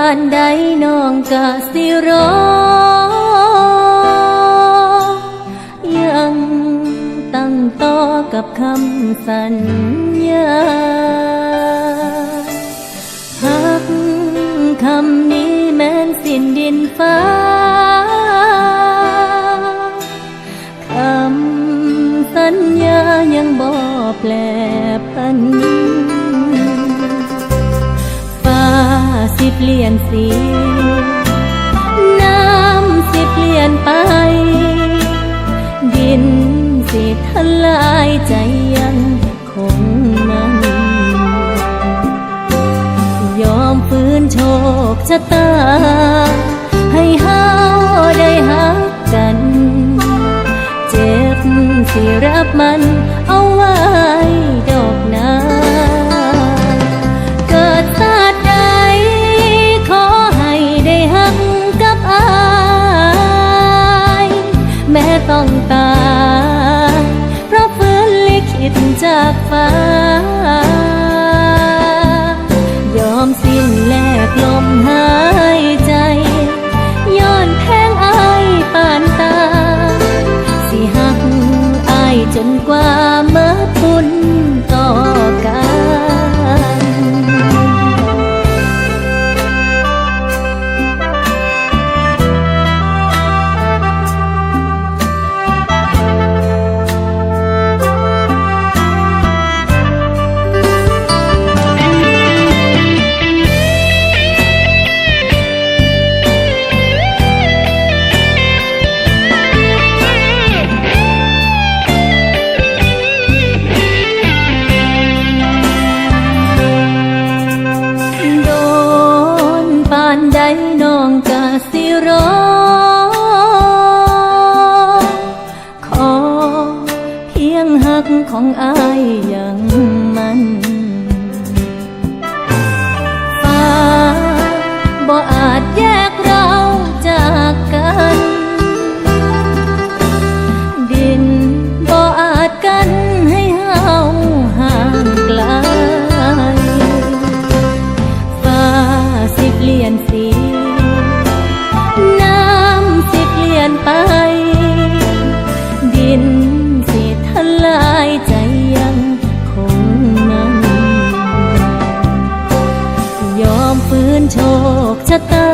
านใดน้องกะสิรอยังตั้งต่อกับคำสัญญาหักคำนี้แม้นสิ้นดินฟ้าคำสัญญายังบ่แปรผันฟ้าสิเปลี่ยนสีน้ำสิเปลี่ยนไปดินสิทลายใจยังคงมันยอมฝืนโชคชะตาให้เฮาได้หักกันเจ็บสิรับมันเอาไว้ดอกนาเกิดชาติใดขอให้ได้หักกับอายแม้ต้องตายเพราะฝืนลิขิตจากฟ้ายอมสิ้นแลกลมหายใจย้อนแทงอายปานตาสิหักอายจนกว่าเมื่อทุนต่อกันน้องกะสิรอขอเพียงหักของอายยังมันฟ้าบ่อาจแยกเราจากกันดินบ่อาจกันให้เฮาห่างไกลฟ้าสิเปลี่ยนสีไปดินสิทลายใจยังคงนั้นยอมฝืนโชคชะตา